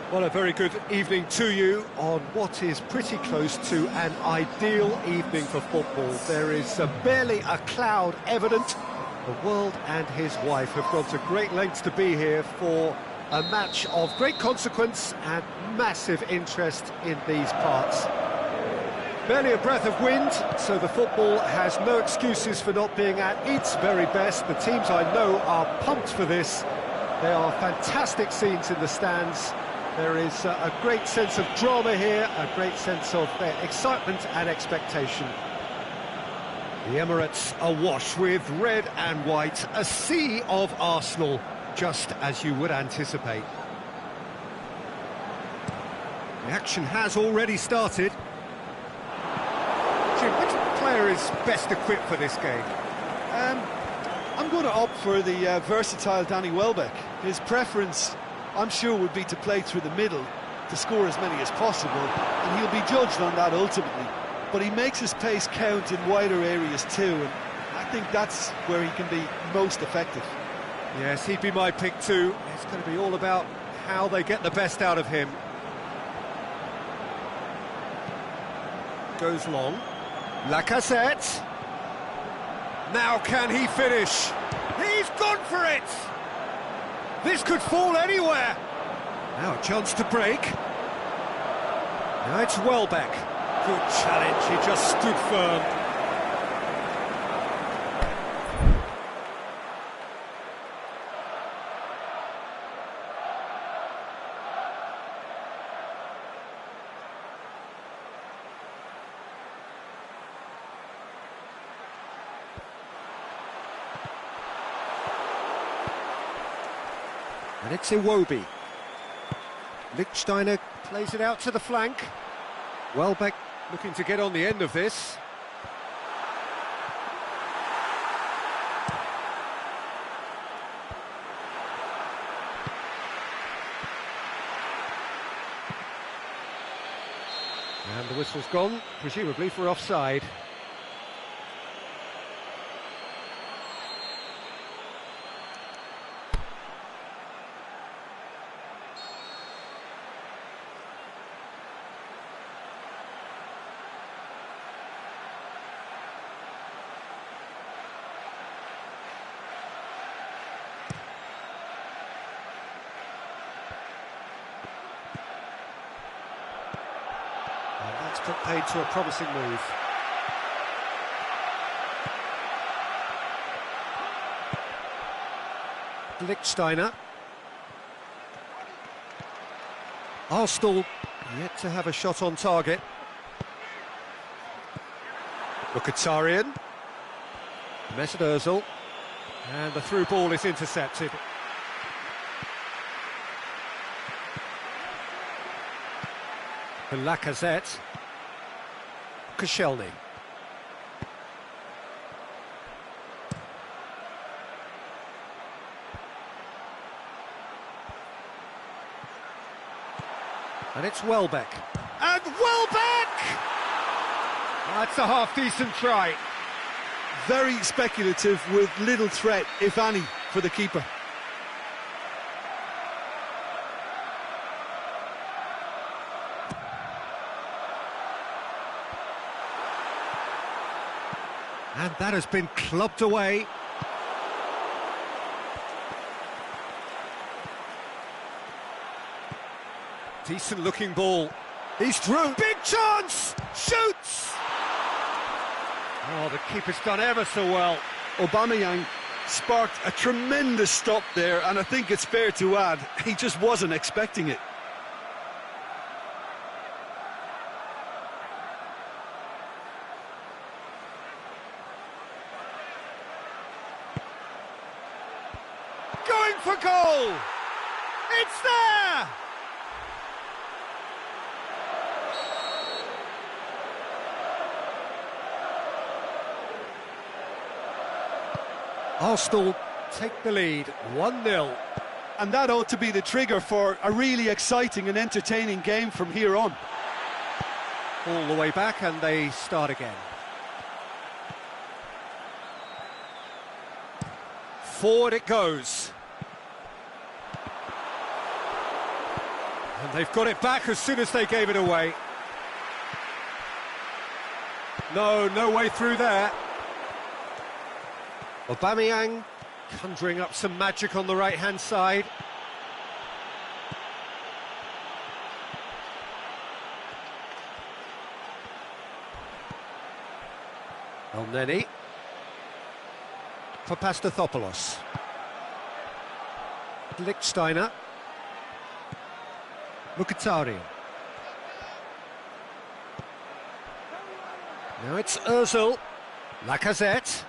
Well, a very good evening to you on what is pretty close to an ideal evening for football. There is barely a cloud evident. The world and his wife have gone to great lengths to be here for a match of great consequence and massive interest in these parts. Barely a breath of wind, so the football has no excuses for not being at its very best. The teams I know are pumped for this. There are fantastic scenes in the stands. There is a great sense of drama here, a great sense of excitement and expectation. The Emirates awash with red and white, a sea of Arsenal, just as you would anticipate. The action has already started. Jim, which player is best equipped for this game? I'm going to opt for the versatile Danny Welbeck. His preference, I'm sure, would be to play through the middle to score as many as possible, and he'll be judged on that ultimately. But he makes his pace count in wider areas too, and I think that's where he can be most effective. Yes, he'd be my pick too. It's going to be all about how they get the best out of him. Goes long. Lacazette. Now can he finish? He's gone for it! This could fall anywhere. Now a chance to break. Now it's Welbeck. Good challenge, he just stood firm. And it's Iwobi. Lichtsteiner plays it out to the flank. Welbeck looking to get on the end of this. And the whistle's gone, presumably for offside. That's put paid to a promising move. Lichtsteiner. Arsenal yet to have a shot on target. Mkhitaryan. Mesut Ozil. And the through ball is intercepted. And Lacazette. Koscielny. And it's Welbeck. And Welbeck! That's a half-decent try. Very speculative with little threat, if any, for the keeper. And that has been clubbed away. Decent looking ball. He's through. Big chance! Shoots! Oh, the keeper's done ever so well. Aubameyang sparked a tremendous stop there, and I think it's fair to add, he just wasn't expecting it. Going for goal! It's there! Arsenal take the lead, 1-0. And that ought to be the trigger for a really exciting and entertaining game from here on. All the way back and they start again. Forward it goes. And they've got it back as soon as they gave it away. No way through there. Aubameyang conjuring up some magic on the right-hand side. Elneny for Pastathopoulos. Lichtsteiner. Mkhitaryan. Now it's Ozil. Lacazette.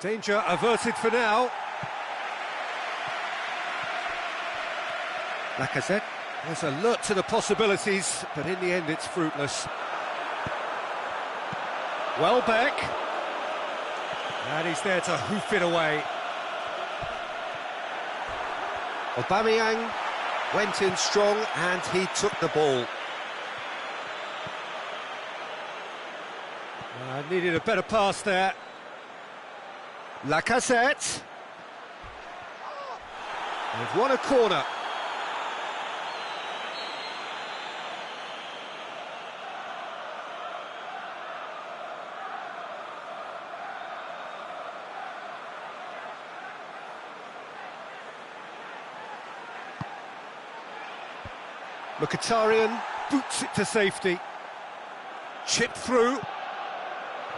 Danger averted for now. Lacazette is alert to the possibilities, but in the end it's fruitless. Welbeck. And he's there to hoof it away. Aubameyang went in strong and he took the ball. Needed a better pass there. Lacazette. They've won a corner. Mkhitaryan boots it to safety. Chip through.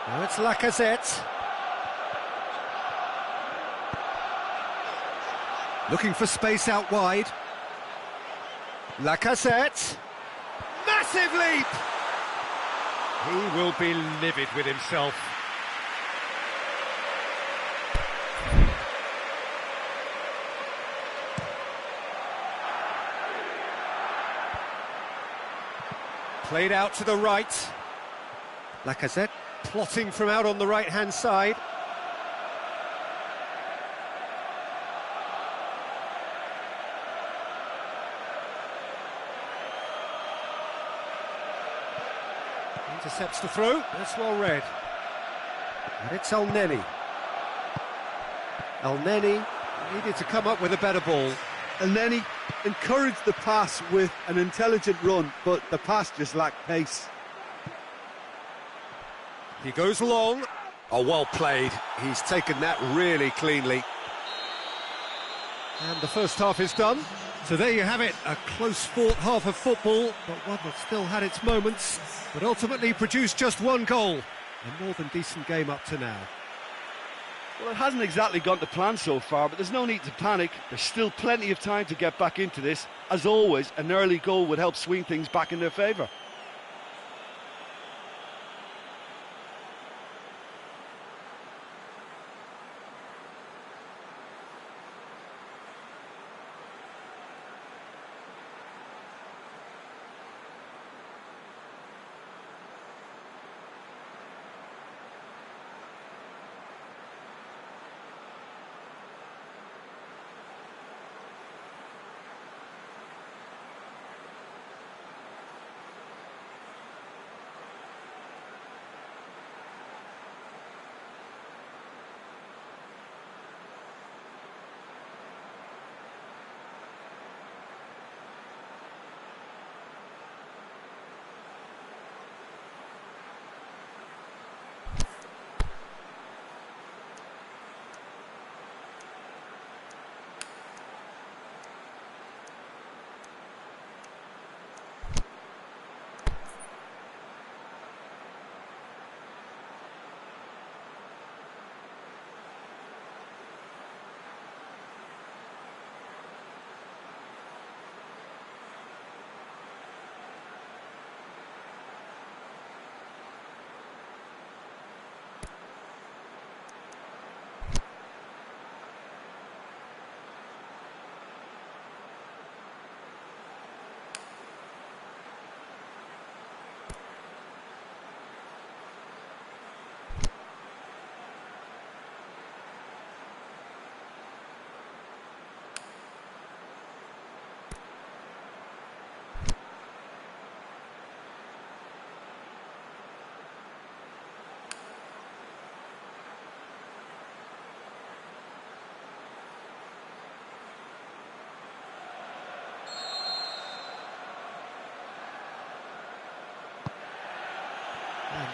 Now it's Lacazette. Looking for space out wide. Lacazette. Massive leap! He will be livid with himself. Played out to the right. Lacazette plotting from out on the right-hand side. Intercepts the throw. That's well read. And it's Elneny. Elneny needed to come up with a better ball. Elneny encouraged the pass with an intelligent run, but the pass just lacked pace. He goes long. Oh, well played. He's taken that really cleanly. And the first half is done. So there you have it, a close-fought half of football, but one that still had its moments, but ultimately produced just one goal. A more than decent game up to now. Well, it hasn't exactly gone to plan so far, but there's no need to panic. There's still plenty of time to get back into this. As always, an early goal would help swing things back in their favour.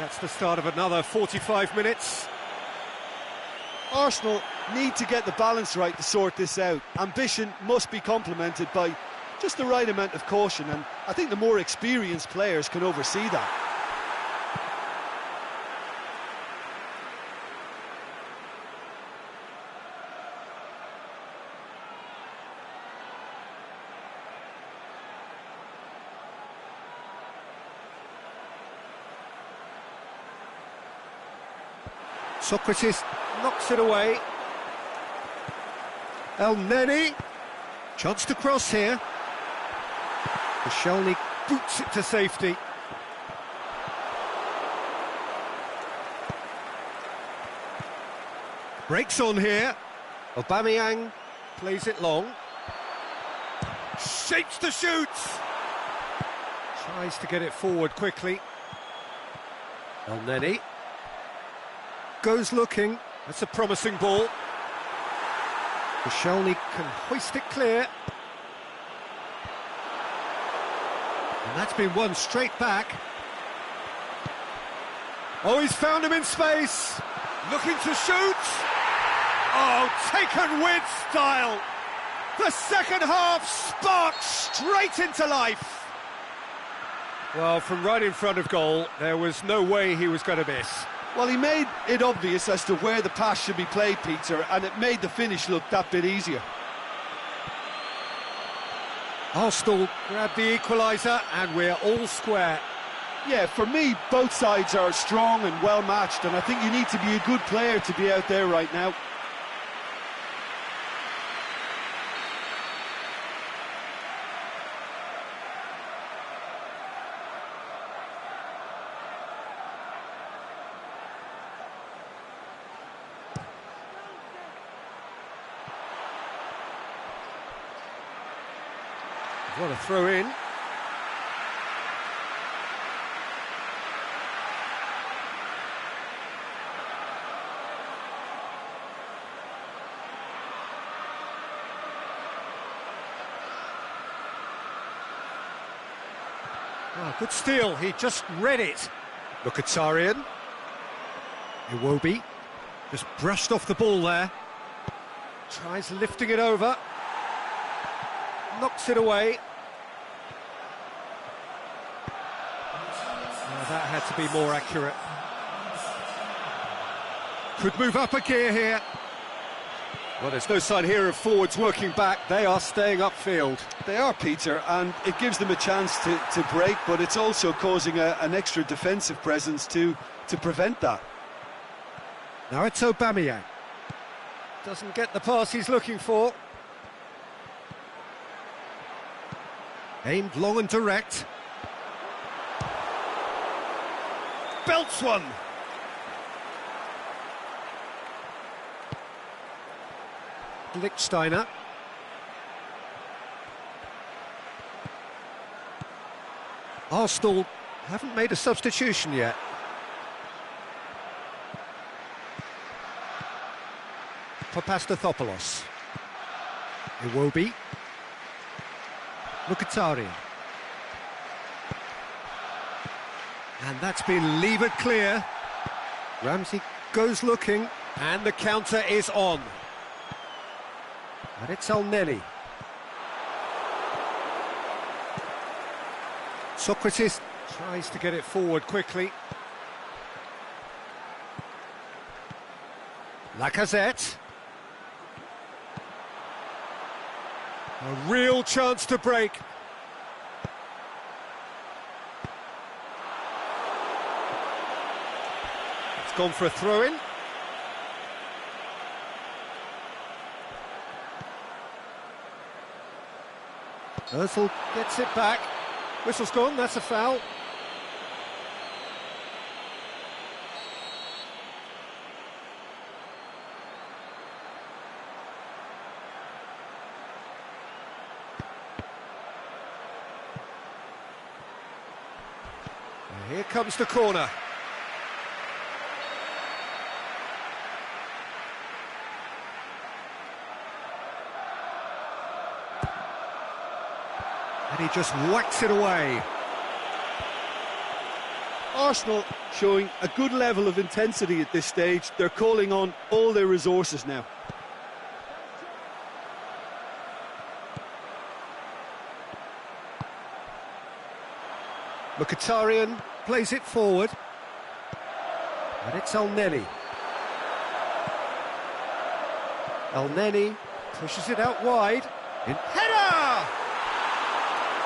That's the start of another 45 minutes. Arsenal need to get the balance right to sort this out. Ambition must be complemented by just the right amount of caution, and I think the more experienced players can oversee that. Socrates knocks it away. El Neni, chance to cross here. Koscielny boots it to safety. Breaks on here. Aubameyang plays it long. Shapes to shoot. Tries to get it forward quickly. El Neni goes looking. That's a promising ball. Koscielny can hoist it clear. And that's been won straight back. Oh, he's found him in space. Looking to shoot. Oh, taken with style. The second half sparks straight into life. Well, from right in front of goal, there was no way he was going to miss. Well, he made it obvious as to where the pass should be played, Peter, and it made the finish look that bit easier. Arsenal grab the equaliser, and we're all square. Yeah, for me, both sides are strong and well matched, and I think you need to be a good player to be out there right now. What a throw in. Oh, good steal, he just read it. Mkhitaryan. Iwobi just brushed off the ball there. Tries lifting it over. Knocks it away. That had to be more accurate. Could move up a gear here. Well, there's no sign here of forwards working back. They are staying upfield. They are, Peter, and it gives them a chance to break, but it's also causing an extra defensive presence to prevent that. Now it's Aubameyang. Doesn't get the pass he's looking for. Aimed long and direct. Belts one. Lichtsteiner. Arsenal haven't made a substitution yet. Papastathopoulos. Iwobi. Mkhitaryan. And that's been levered clear. Ramsey goes looking, and the counter is on. And it's El Neni. Socrates tries to get it forward quickly. Lacazette. A real chance to break. It's gone for a throw-in. Özil gets it back. Whistle's gone, that's a foul. Here comes the corner. And he just whacks it away. Arsenal showing a good level of intensity at this stage. They're calling on all their resources now. Mkhitaryan plays it forward. And it's El Neni. El Neni pushes it out wide. Header!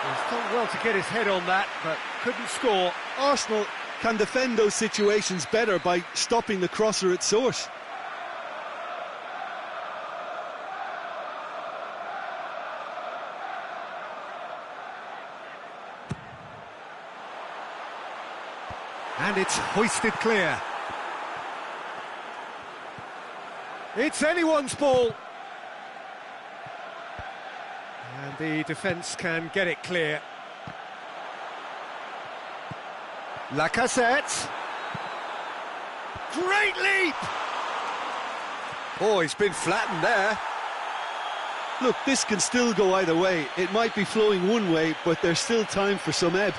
He's done well to get his head on that, but couldn't score. Arsenal can defend those situations better by stopping the crosser at source. And it's hoisted clear. It's anyone's ball. And the defence can get it clear. Lacazette. Great leap! Oh, he's been flattened there. Look, this can still go either way. It might be flowing one way, but there's still time for some ebb.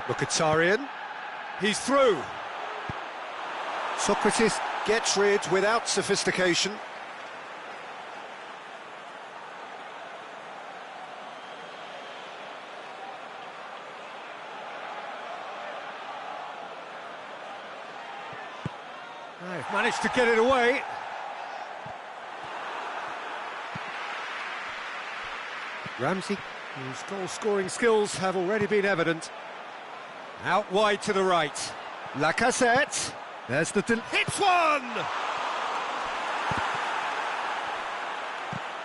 Mkhitaryan, he's through. Socrates gets rid without sophistication. They've managed to get it away. Ramsey, whose goal-scoring skills have already been evident. Out wide to the right. Lacazette. There's the... hits one!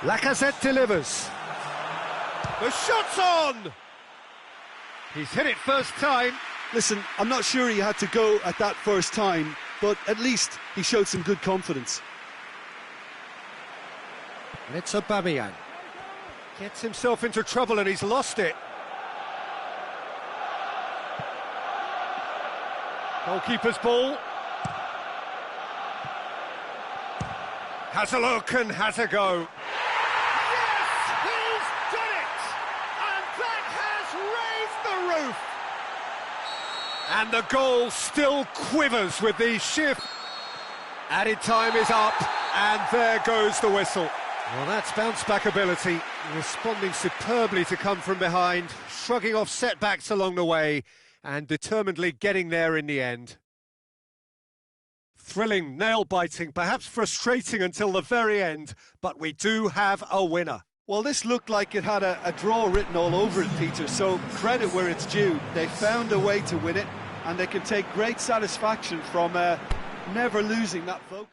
Lacazette delivers. The shot's on! He's hit it first time. Listen, I'm not sure he had to go at that first time, but at least he showed some good confidence. And it's Aubameyang. Gets himself into trouble and he's lost it. Goalkeeper's ball. Has a look and has a go. Yes, he's done it! And that has raised the roof! And the goal still quivers with the shift. Added time is up, and there goes the whistle. Well, that's bounce-back ability, responding superbly to come from behind, shrugging off setbacks along the way, and determinedly getting there in the end. Thrilling, nail-biting, perhaps frustrating until the very end, but we do have a winner. Well, this looked like it had a draw written all over it, Peter, so credit where it's due. They found a way to win it, and they can take great satisfaction from never losing that focus.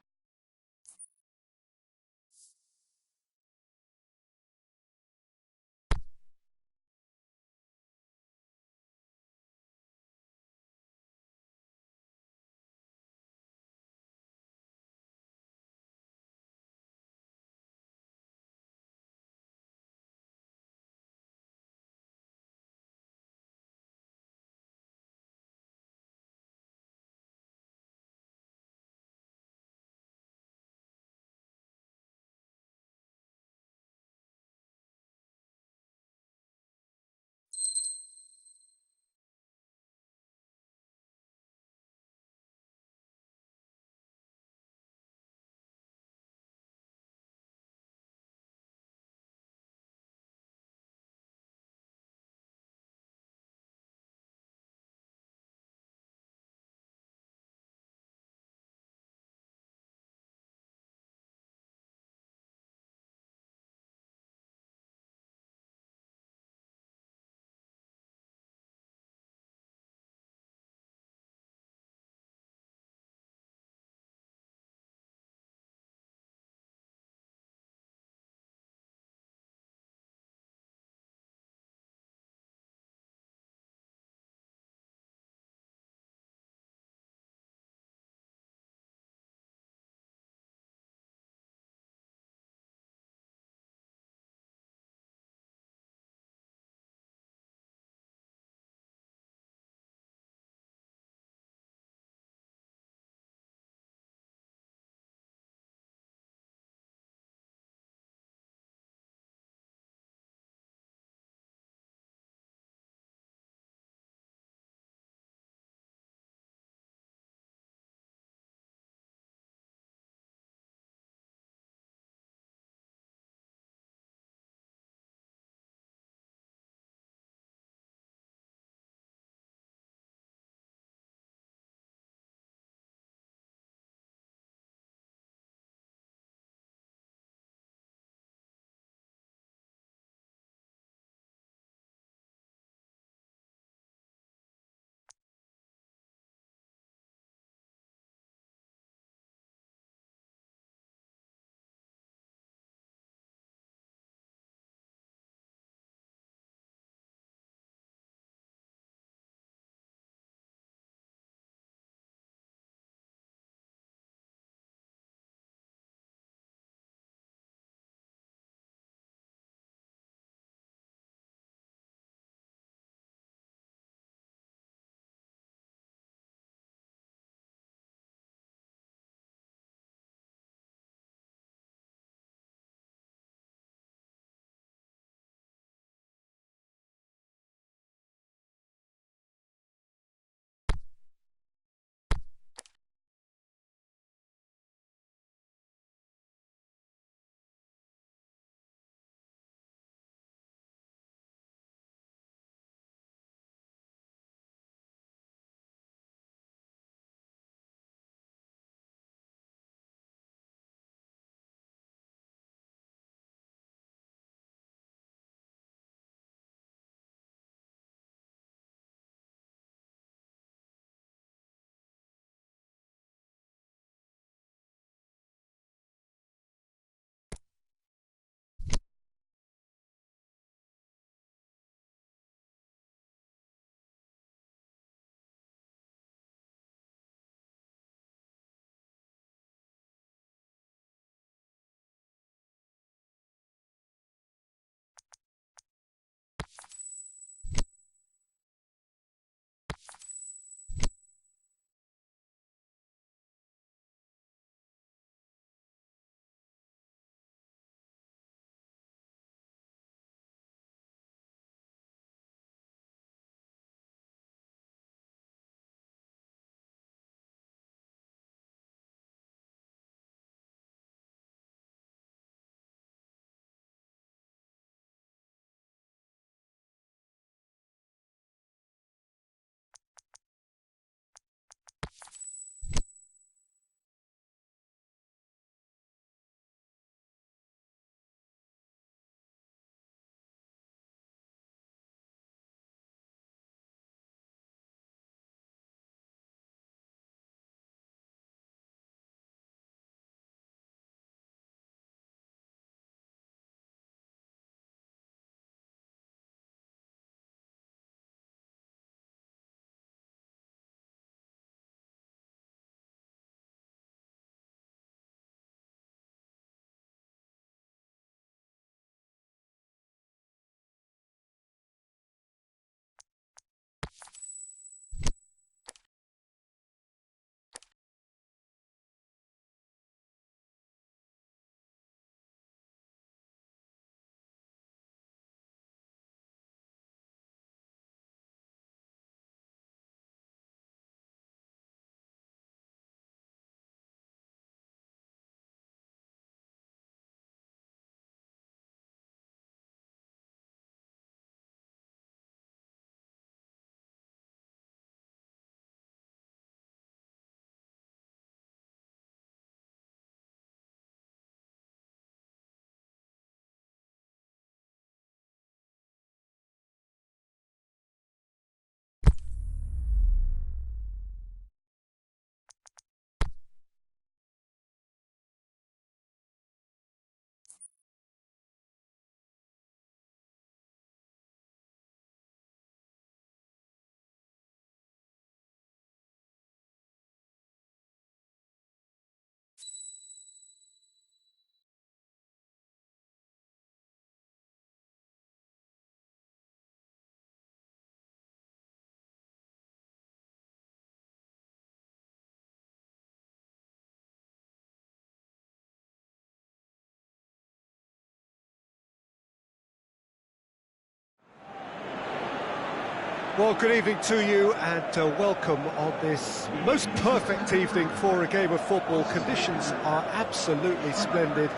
Well, good evening to you and welcome on this most perfect evening for a game of football. Conditions are absolutely splendid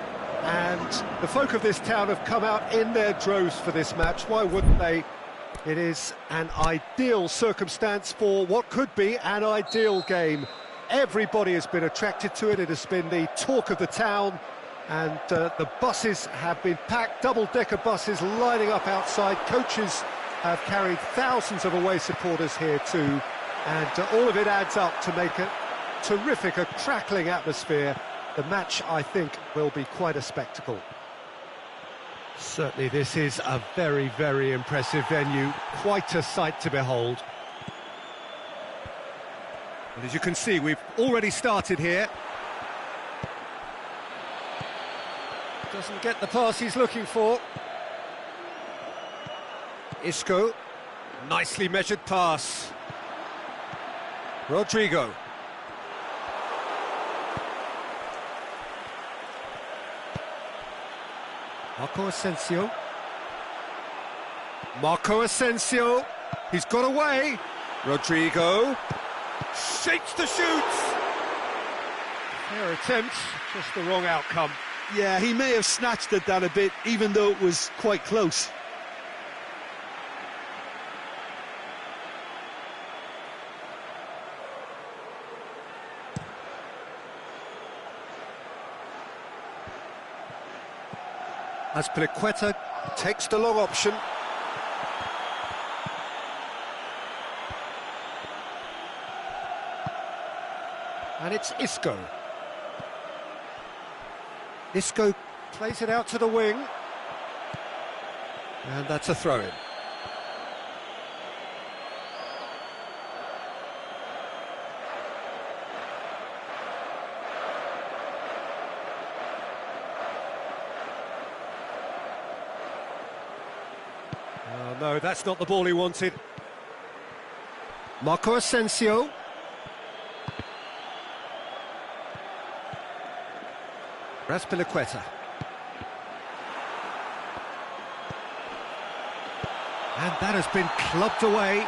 and the folk of this town have come out in their droves for this match. Why wouldn't they? It is an ideal circumstance for what could be an ideal game. Everybody has been attracted to it. It has been the talk of the town and the buses have been packed, double-decker buses lining up outside. Coaches have carried thousands of away supporters here too, and all of it adds up to make a terrific, a crackling atmosphere. The match, I think, will be quite a spectacle. Certainly this is a very, very impressive venue, quite a sight to behold. And as you can see, we've already started here. Doesn't get the pass he's looking for. Isco, nicely measured pass. Rodrigo. Marco Asensio, he's got away. Rodrigo, shakes the shoots. Fair attempt, just the wrong outcome. Yeah, he may have snatched at that a bit, even though it was quite close. Azpilicueta takes the long option. And it's Isco. Isco plays it out to the wing. And that's a throw-in. Oh, no, that's not the ball he wanted. Marco Asensio. Azpilicueta. And that has been clubbed away.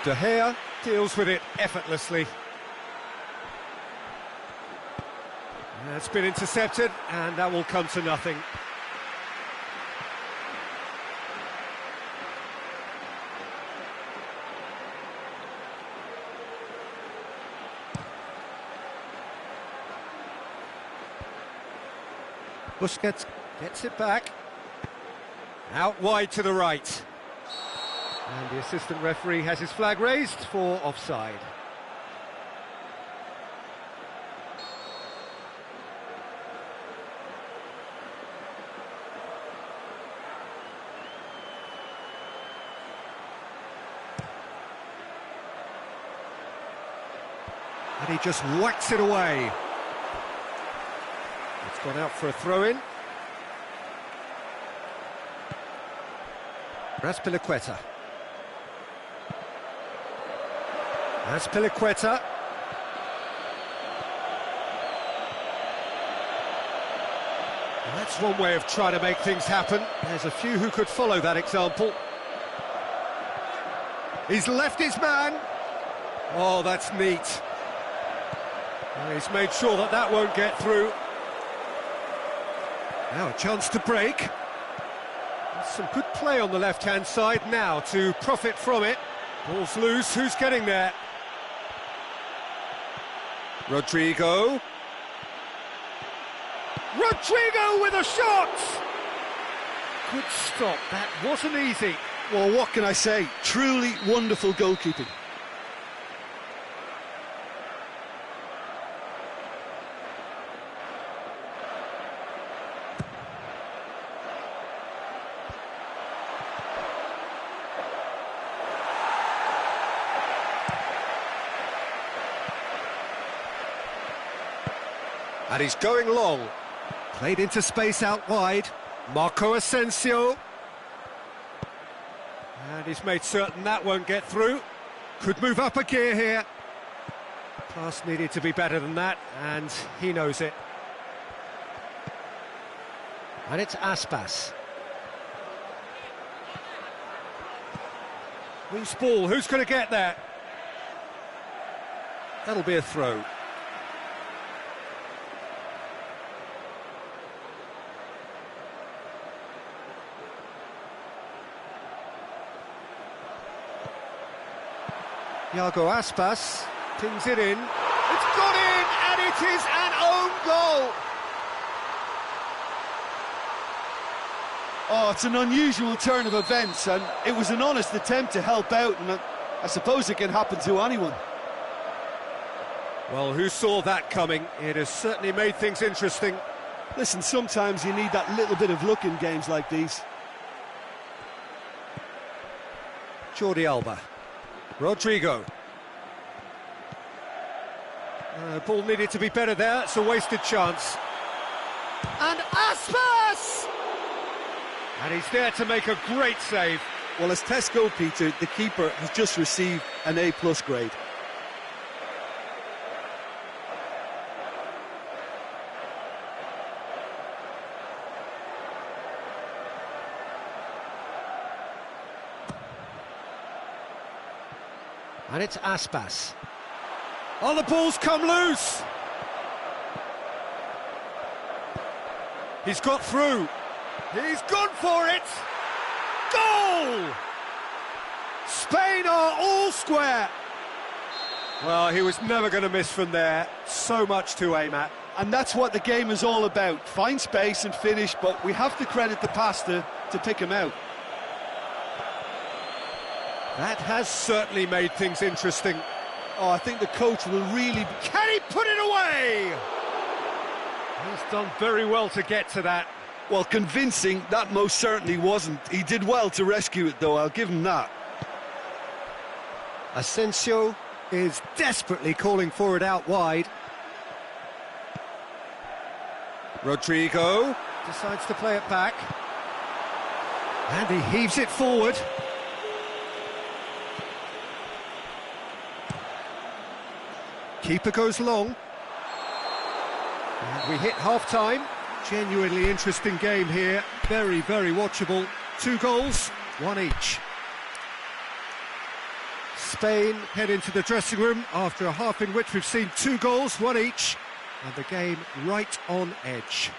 De Gea deals with it effortlessly. It's been intercepted, and that will come to nothing. Busquets gets it back. Out wide to the right. And the assistant referee has his flag raised for offside. And he just whacks it away. It's gone out for a throw-in. Azpilicueta. Azpilicueta. And that's one way of trying to make things happen. There's a few who could follow that example. He's left his man. Oh, that's neat. Well, he's made sure that that won't get through. Now a chance to break. There's some good play on the left-hand side now to profit from it. Ball's loose, who's getting there? Rodrigo. Rodrigo with a shot! Good stop, that wasn't easy. Well, what can I say? Truly wonderful goalkeeping. And he's going long. Played into space out wide. Marco Asensio. And he's made certain that won't get through. Could move up a gear here. Pass needed to be better than that, and he knows it. And it's Aspas. Loose ball, who's going to get that? That'll be a throw. Iago Aspas pings it in. It's gone in, and it is an own goal. Oh, it's an unusual turn of events, and it was an honest attempt to help out, and I suppose it can happen to anyone. Well, who saw that coming? It has certainly made things interesting. Listen, sometimes you need that little bit of luck in games like these. Jordi Alba. Rodrigo. Ball needed to be better there, it's a wasted chance. And Aspas! And he's there to make a great save. Well, as tests go, Peter, the keeper has just received an A+ grade. And it's Aspas. Oh, the ball's come loose! He's got through. He's gone for it! Goal! Spain are all square. Well, he was never going to miss from there. So much to aim at. And that's what the game is all about. Find space and finish, but we have to credit the passer to pick him out. That has certainly made things interesting. Oh, I think the coach will really... Can he put it away? He's done very well to get to that. Well, convincing, that most certainly wasn't. He did well to rescue it, though, I'll give him that. Asensio is desperately calling for it out wide. Rodrigo decides to play it back. And he heaves it forward. Keeper goes long. And we hit half-time. Genuinely interesting game here. Very, very watchable. 2 goals, 1 each. Spain head into the dressing room after a half in which we've seen 2 goals, 1 each. And the game right on edge.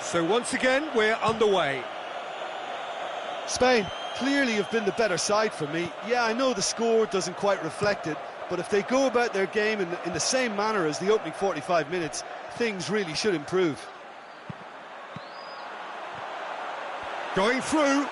So once again, we're underway. Spain clearly have been the better side for me. Yeah, I know the score doesn't quite reflect it, but if they go about their game in the same manner as the opening 45 minutes, things really should improve. Going through.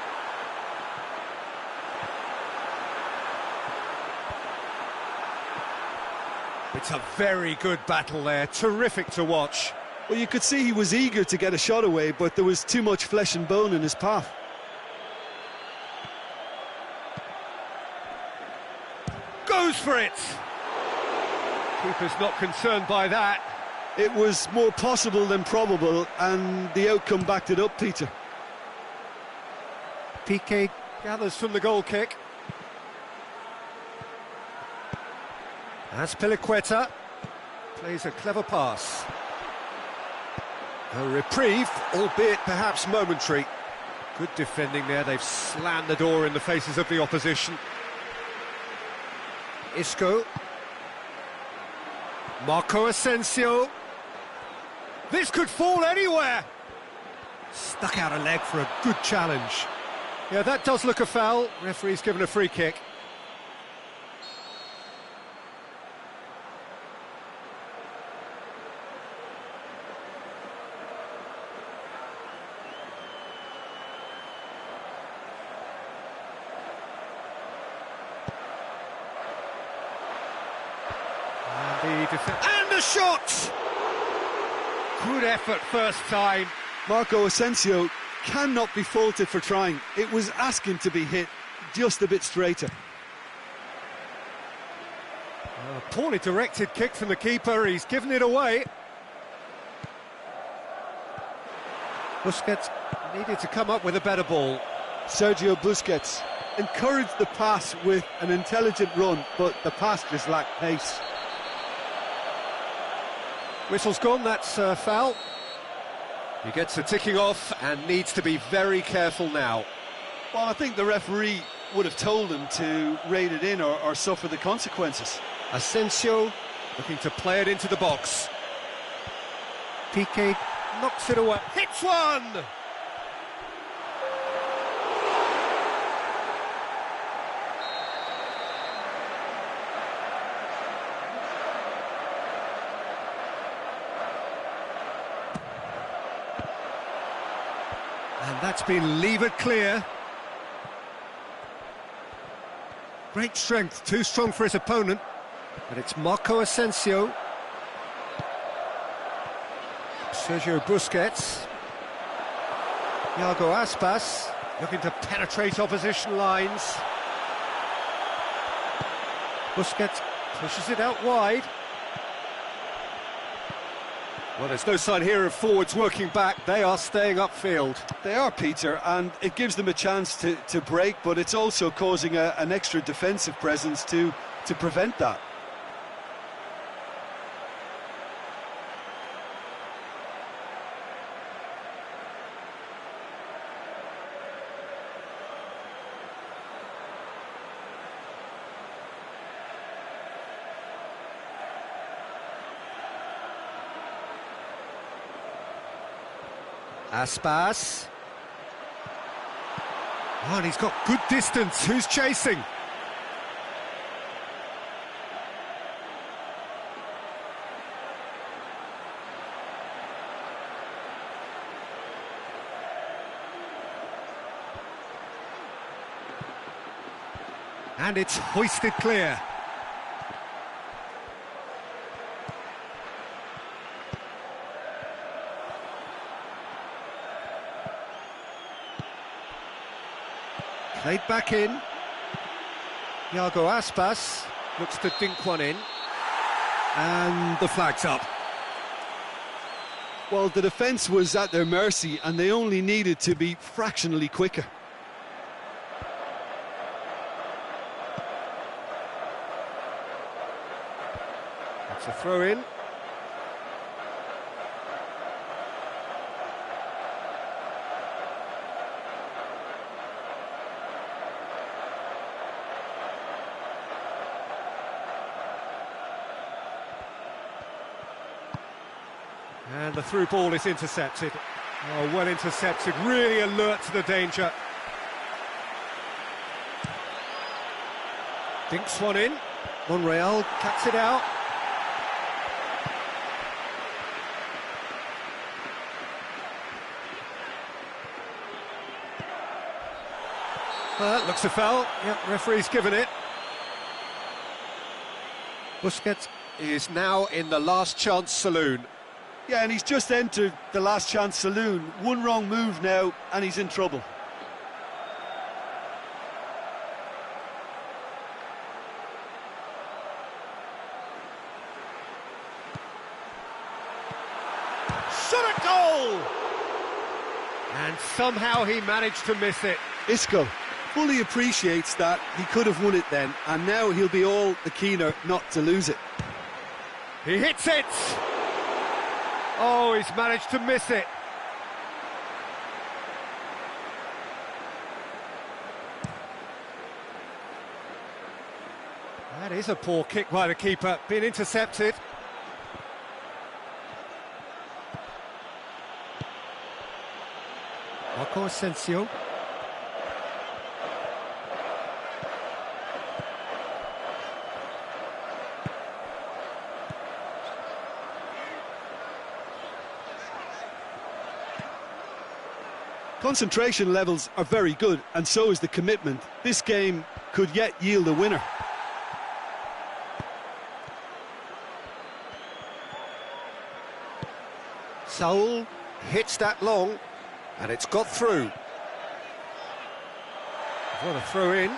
It's a very good battle there, terrific to watch. Well, you could see he was eager to get a shot away, but there was too much flesh and bone in his path. Goes for it! Keeper's not concerned by that. It was more possible than probable, and the outcome backed it up, Peter. Piqué gathers from the goal kick. As Piliqueta plays a clever pass. A reprieve, albeit perhaps momentary. Good defending there, they've slammed the door in the faces of the opposition. Isco. Marco Asensio. This could fall anywhere. Stuck out a leg for a good challenge. Yeah, that does look a foul. Referee's given a free kick. And the shot! Good effort first time. Marco Asensio cannot be faulted for trying. It was asking to be hit just a bit straighter. A poorly directed kick from the keeper, he's given it away. Busquets needed to come up with a better ball. Sergio Busquets encouraged the pass with an intelligent run, but the pass just lacked pace. Whistle's gone, that's a foul. He gets the ticking off and needs to be very careful now. Well, I think the referee would have told him to rate it in or suffer the consequences. Asensio looking to play it into the box. Piqué knocks it away. Hits one! And that's been levered clear. Great strength, too strong for his opponent. But it's Marco Asensio. Sergio Busquets. Iago Aspas looking to penetrate opposition lines. Busquets pushes it out wide. Well, there's no sign here of forwards working back. They are staying upfield. They are, Peter, and it gives them a chance to break, but it's also causing an extra defensive presence to prevent that. Aspas. Oh, and he's got good distance. Who's chasing? And it's hoisted clear. Played back in. Iago Aspas looks to dink one in. And the flag's up. Well, the defence was at their mercy and they only needed to be fractionally quicker. It's a throw in. And the through ball is intercepted. Oh, well intercepted, really alert to the danger. Dinks one in. Monreal cuts it out. Well, that looks a foul. Yep, referee's given it. Busquets is now in the last chance saloon. Yeah, and he's just entered the last chance saloon. One wrong move now, and he's in trouble. Shot at goal! And somehow he managed to miss it. Isco fully appreciates that he could have won it then, and now he'll be all the keener not to lose it. He hits it! Oh, he's managed to miss it. That is a poor kick by the keeper, being intercepted. Marco Asensio. Concentration levels are very good, and so is the commitment. This game could yet yield a winner. Saul hits that long, and it's got through. What a throw in.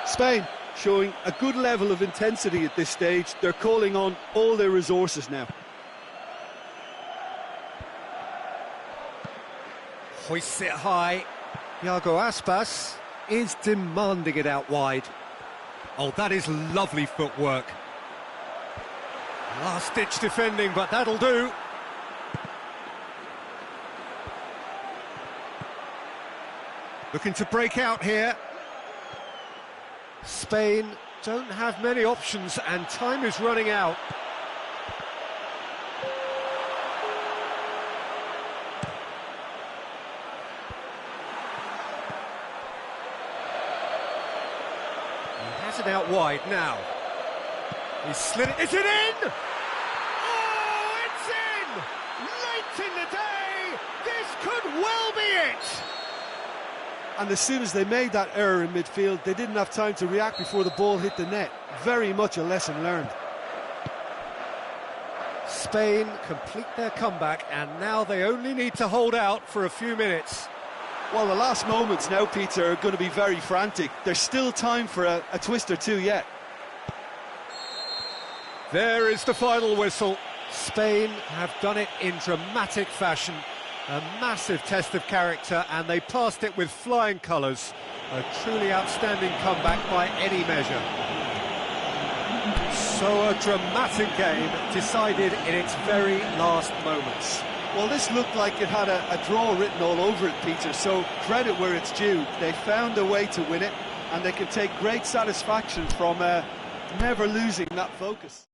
Spain showing a good level of intensity at this stage. They're calling on all their resources now. Hoists it high. Iago Aspas is demanding it out wide. Oh, that is lovely footwork. Last-ditch defending, but that'll do. Looking to break out here. Spain don't have many options, and time is running out. He has it out wide now. He's slid it. Is it in? Oh, it's in! Late in the day! This could well be it! And as soon as they made that error in midfield, they didn't have time to react before the ball hit the net. Very much a lesson learned. Spain complete their comeback, and now they only need to hold out for a few minutes. Well, the last moments now, Peter, are going to be very frantic. There's still time for a twist or two yet. There is the final whistle. Spain have done it in dramatic fashion. A massive test of character, and they passed it with flying colours. A truly outstanding comeback by any measure. So a dramatic game decided in its very last moments. Well, this looked like it had a draw written all over it, Peter, so credit where it's due. They found a way to win it, and they can take great satisfaction from never losing that focus.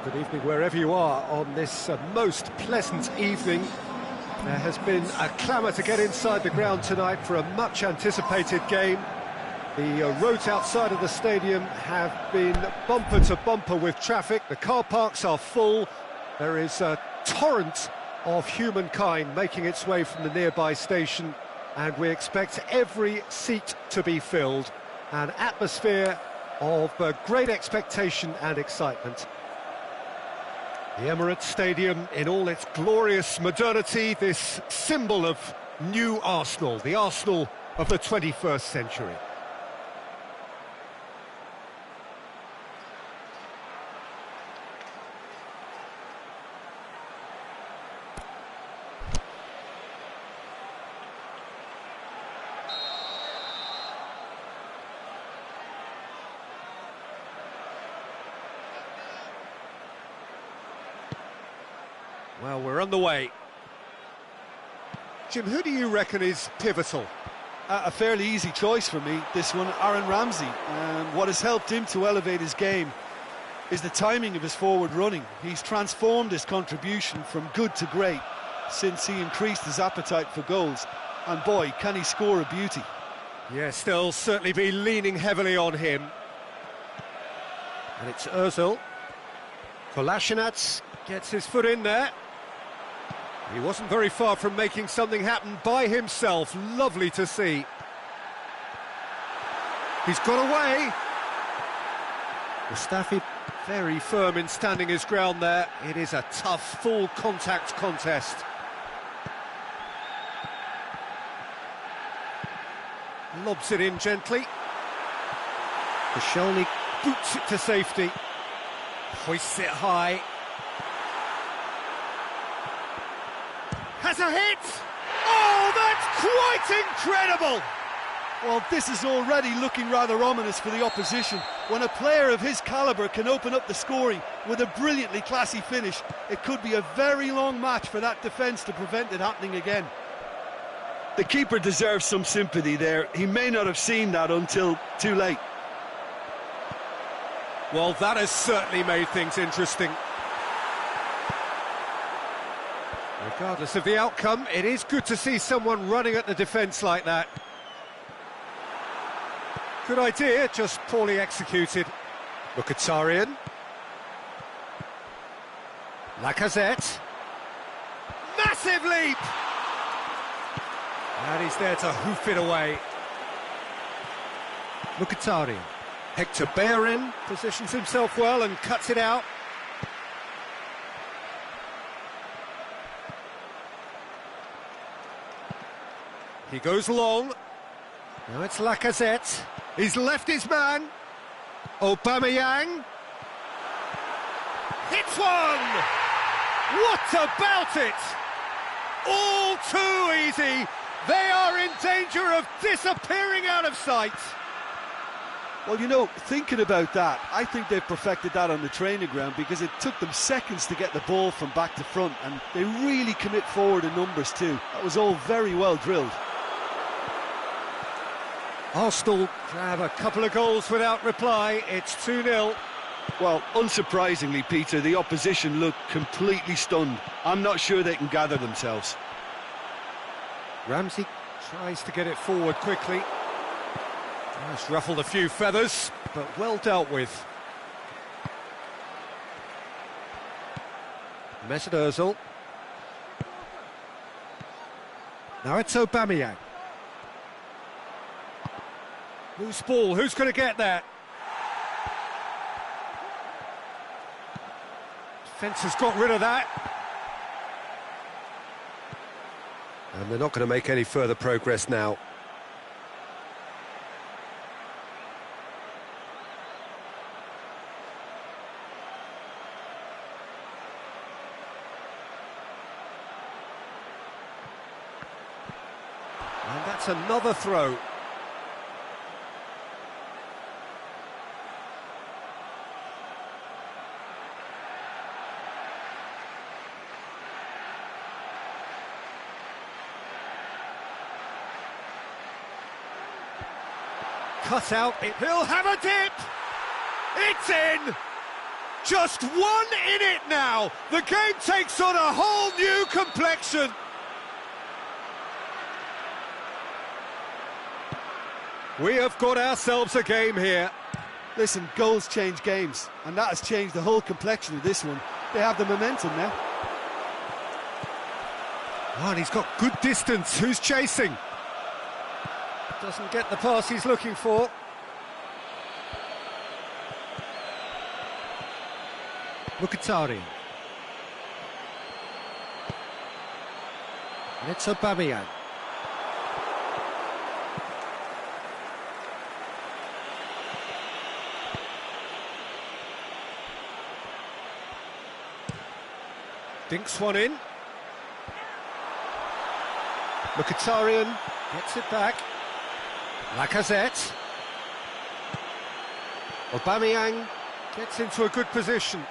Good evening wherever you are on this most pleasant evening. There has been a clamour to get inside the ground tonight for a much-anticipated game. The roads outside of the stadium have been bumper to bumper with traffic. The car parks are full. There is a torrent of humankind making its way from the nearby station, and we expect every seat to be filled. An atmosphere of great expectation and excitement. The Emirates Stadium in all its glorious modernity, this symbol of new Arsenal, the Arsenal of the 21st century. Well, we're on the way. Jim, who do you reckon is pivotal? A fairly easy choice for me, this one, Aaron Ramsey. What has helped him to elevate his game is the timing of his forward running. He's transformed his contribution from good to great since he increased his appetite for goals. And boy, can he score a beauty. Yes, they'll certainly be leaning heavily on him. And it's Ozil. Kolasinac gets his foot in there. He wasn't very far from making something happen by himself. Lovely to see. He's got away. Mustafi very firm in standing his ground there. It is a tough, full contact contest. Lobs it in gently. Koscielny boots it to safety. Hoists it high. Has a hit! Oh, that's quite incredible! Well, this is already looking rather ominous for the opposition. When a player of his calibre can open up the scoring with a brilliantly classy finish, it could be a very long match for that defence to prevent it happening again. The keeper deserves some sympathy there. He may not have seen that until too late. Well, that has certainly made things interesting. Regardless of the outcome, it is good to see someone running at the defence like that. Good idea, just poorly executed. Mkhitaryan. Lacazette. Massive leap! And he's there to hoof it away. Mkhitaryan. Hector Bellerin positions himself well and cuts it out. He goes long. Now it's Lacazette. He's left his man. Aubameyang. Hits one! What about it? All too easy. They are in danger of disappearing out of sight. Well, you know, thinking about that, I think they've perfected that on the training ground because it took them seconds to get the ball from back to front, and they really commit forward in numbers too. That was all very well drilled. Arsenal grab a couple of goals without reply. It's 2-0. Well, unsurprisingly, Peter, the opposition look completely stunned. I'm not sure they can gather themselves. Ramsey tries to get it forward quickly. It's ruffled a few feathers, but well dealt with. Mesut Ozil. Now it's Aubameyang. Loose ball, who's going to get that? Defence has got rid of that. And they're not going to make any further progress now. And that's another throw. Cut out, he'll have a dip! It's in! Just 1 in it now. The game takes on a whole new complexion. We have got ourselves a game here. Listen, goals change games, and that has changed the whole complexion of this one. They have the momentum now. Oh, and he's got good distance. Who's chasing? Doesn't get the pass he's looking for. Mkhitaryan. And it's Aubameyang. Dinks one in. Mkhitaryan gets it back. Lacazette. Aubameyang gets into a good position.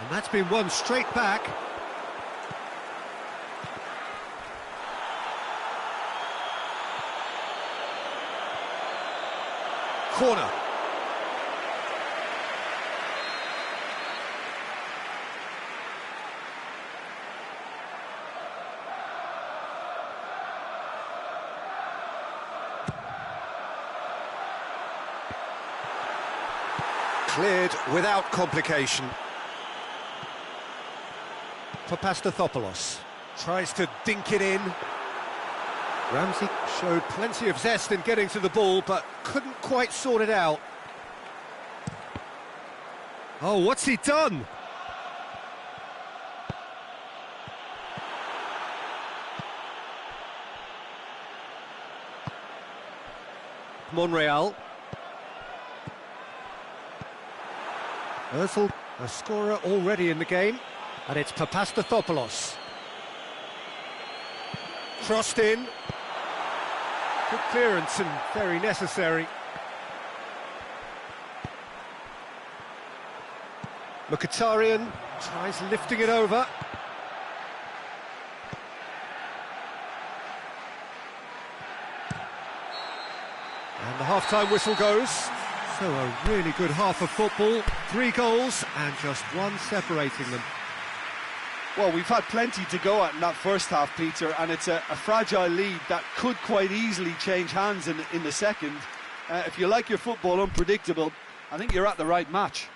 And that's been won straight back. Corner. Cleared without complication. Papastathopoulos tries to dink it in. Ramsey showed plenty of zest in getting to the ball, but couldn't quite sort it out. Oh, what's he done? Monreal. Özil, a scorer already in the game, and it's Papastathopoulos. Crossed in. Good clearance and very necessary. Mkhitaryan tries lifting it over. And the half-time whistle goes. So a really good half of football, 3 goals and just 1 separating them. Well, we've had plenty to go at in that first half, Peter, and it's a fragile lead that could quite easily change hands in the second. If you like your football unpredictable, I think you're at the right match.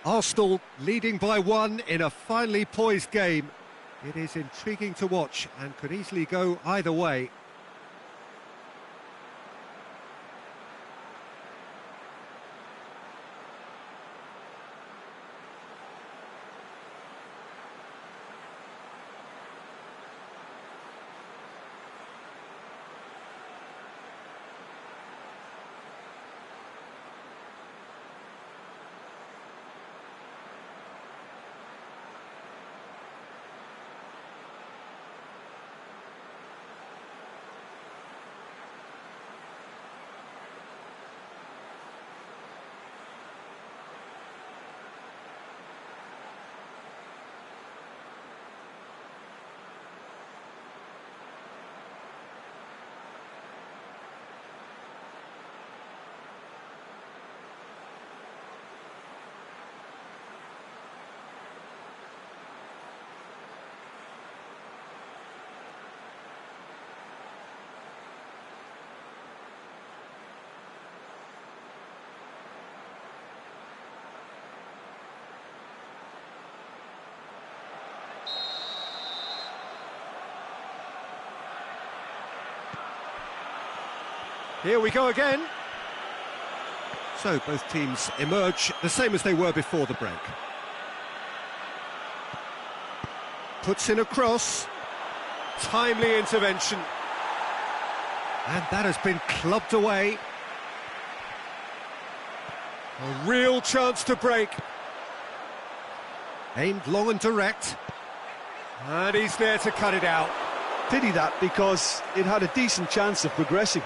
Arsenal leading by 1 in a finely poised game. It is intriguing to watch and could easily go either way. Here we go again. So both teams emerge the same as they were before the break. Puts in a cross. Timely intervention. And that has been clubbed away. A real chance to break. Aimed long and direct. And he's there to cut it out. Pity that, because it had a decent chance of progressing.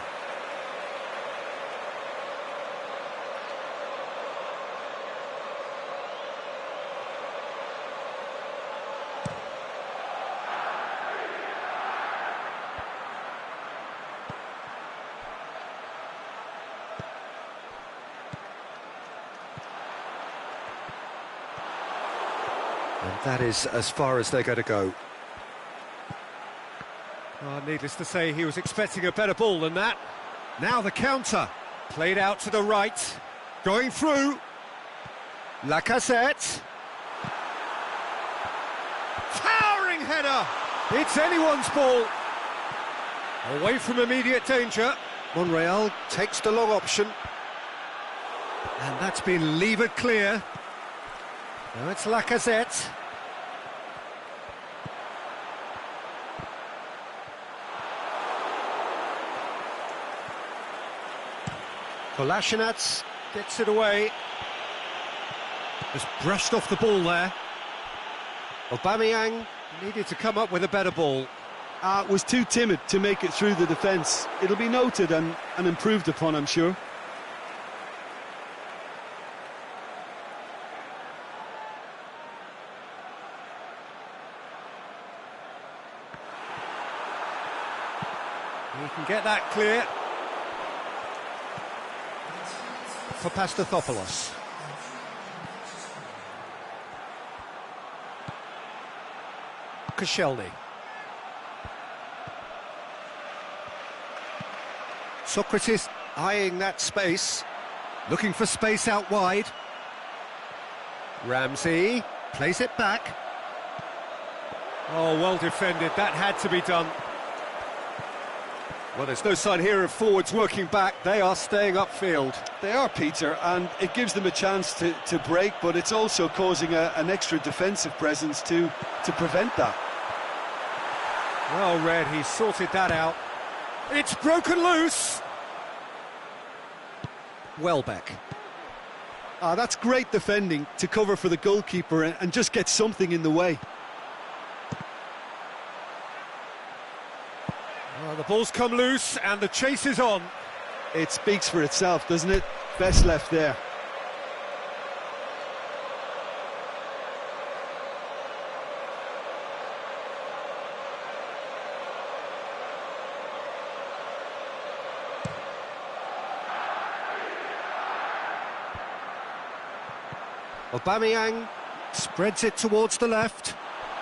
And that is as far as they're going to go. Oh, needless to say, he was expecting a better ball than that. Now the counter. Played out to the right. Going through. Lacazette. Towering header. It's anyone's ball. Away from immediate danger. Monreal takes the long option. And that's been levered clear. Now it's Lacazette. Kolasinac gets it away. Just brushed off the ball there. Aubameyang needed to come up with a better ball. Was too timid to make it through the defence. It'll be noted and improved upon, I'm sure. He can get that clear. For Pastathopoulos. Koscielny. Socrates eyeing that space, looking for space out wide. Ramsey plays it back. Oh, well defended, that had to be done. Well, there's no sign here of forwards working back, they are staying upfield. They are, Peter, and it gives them a chance to break, but it's also causing an extra defensive presence to prevent that. Well read, he sorted that out. It's broken loose! Welbeck. That's great defending to cover for the goalkeeper and just get something in the way. Well, the ball's come loose and the chase is on. It speaks for itself, doesn't it? Best left there. Aubameyang spreads it towards the left.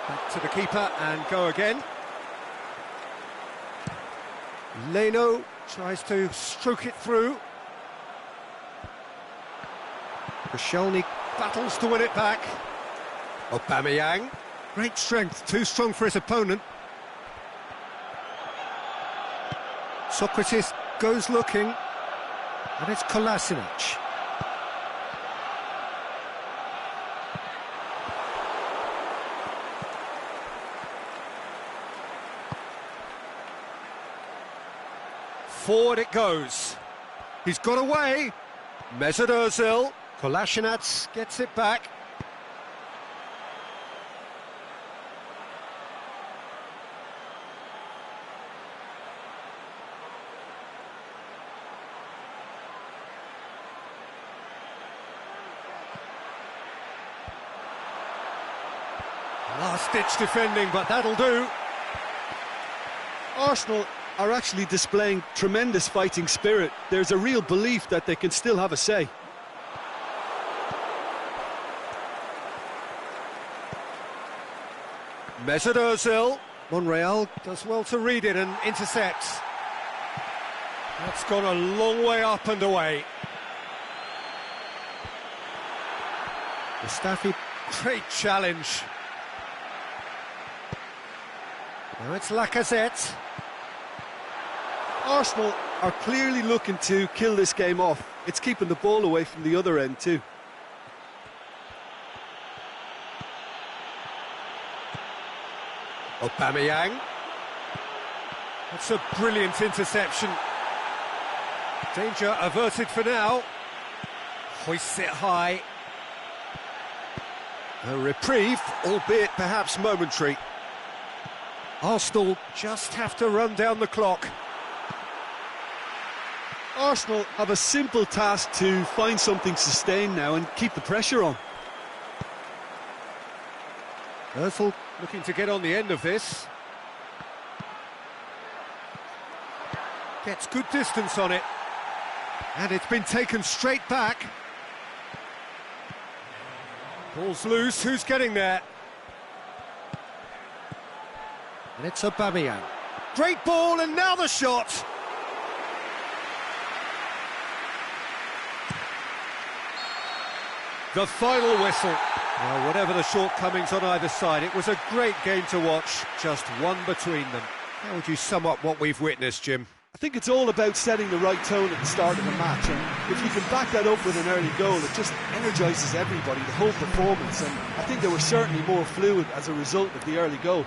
Back to the keeper and go again. Leno tries to stroke it through. Koscielny battles to win it back. Aubameyang, great strength, too strong for his opponent. Socrates goes looking, and it's Kolasinac. Forward it goes. He's got away. Mesut Ozil. Kolasinac gets it back. Last-ditch defending, but that'll do. Arsenal are actually displaying tremendous fighting spirit. There's a real belief that they can still have a say. Mesut Ozil. Monreal does well to read it and intercepts. That's gone a long way up and away. Mustafi, great challenge. Now it's Lacazette. Arsenal are clearly looking to kill this game off. It's keeping the ball away from the other end too. Aubameyang. That's a brilliant interception. Danger averted for now. Hoists it high. A reprieve, albeit perhaps momentary. Arsenal just have to run down the clock. Arsenal have a simple task to find something sustained now and keep the pressure on. Ozil looking to get on the end of this. Gets good distance on it. And it's been taken straight back. Ball's loose, who's getting there? it's Aubameyang. Great ball, and now the shot! The final whistle. Well, whatever the shortcomings on either side, it was a great game to watch, just one between them. How would you sum up what we've witnessed, Jim? I think it's all about setting the right tone at the start of a match, and if you can back that up with an early goal, it just energises everybody, the whole performance, and I think they were certainly more fluid as a result of the early goal.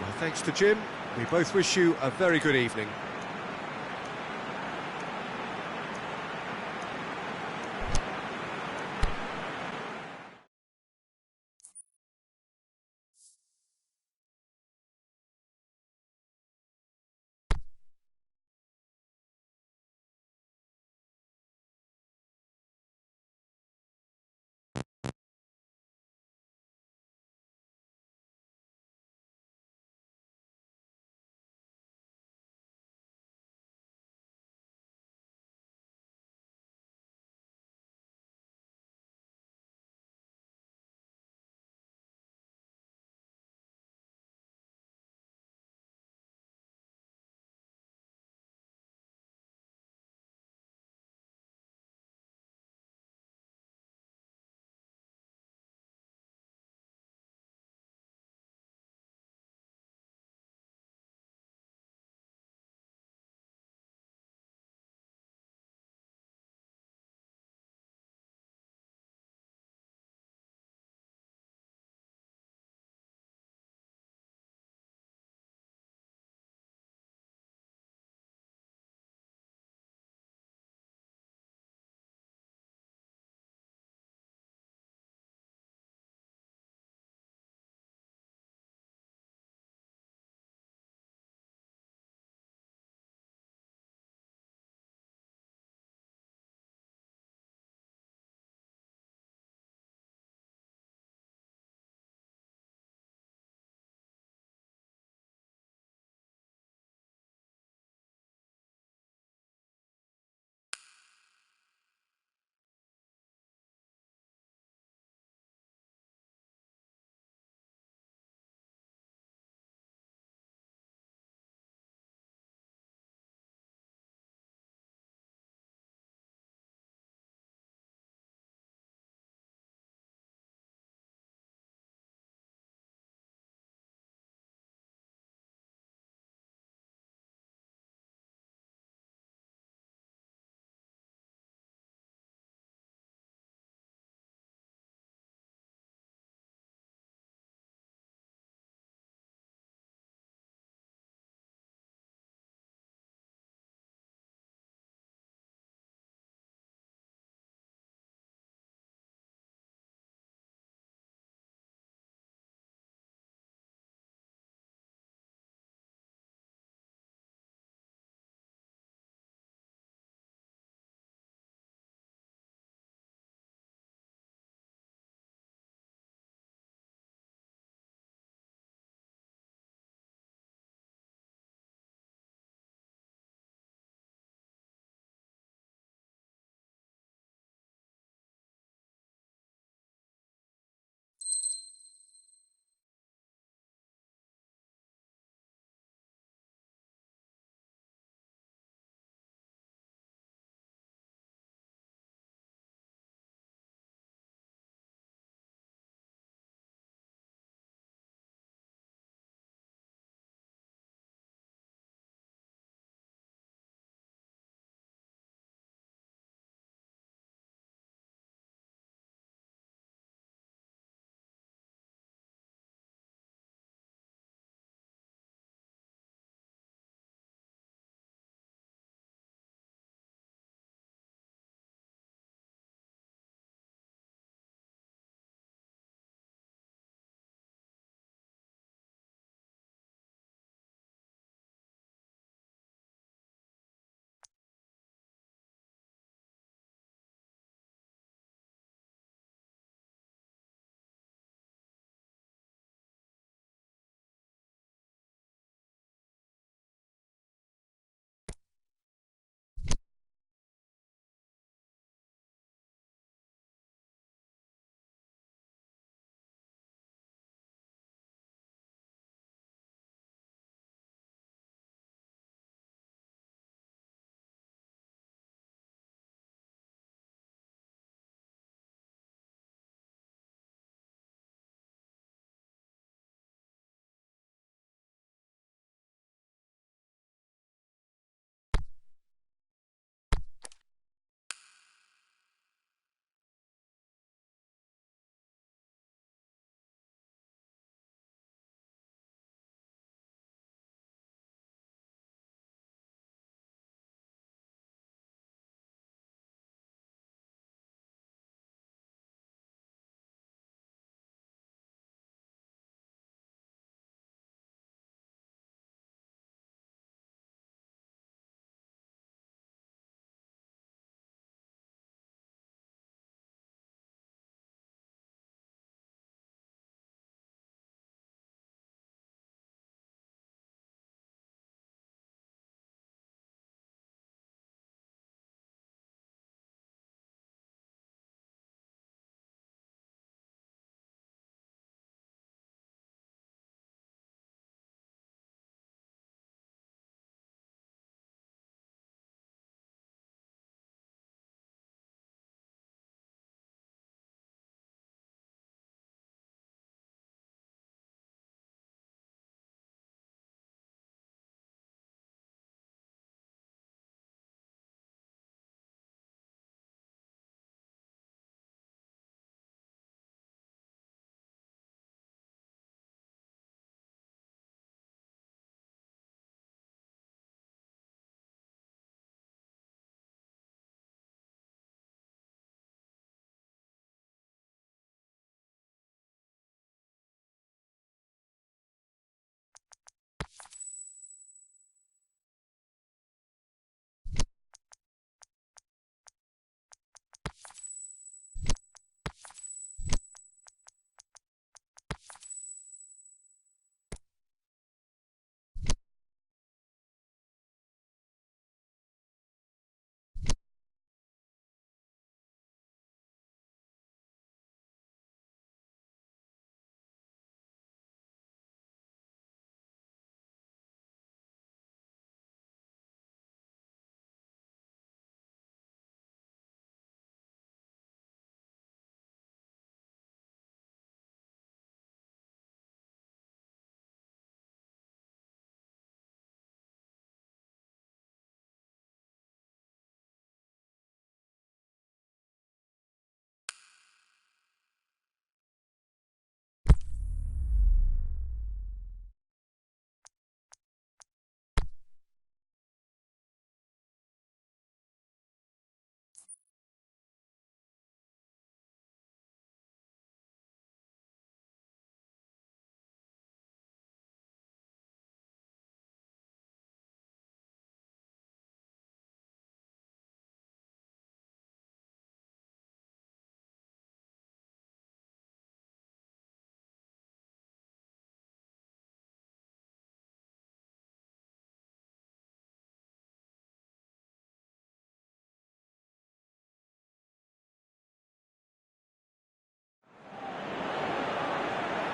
Well, thanks to Jim. We both wish you a very good evening.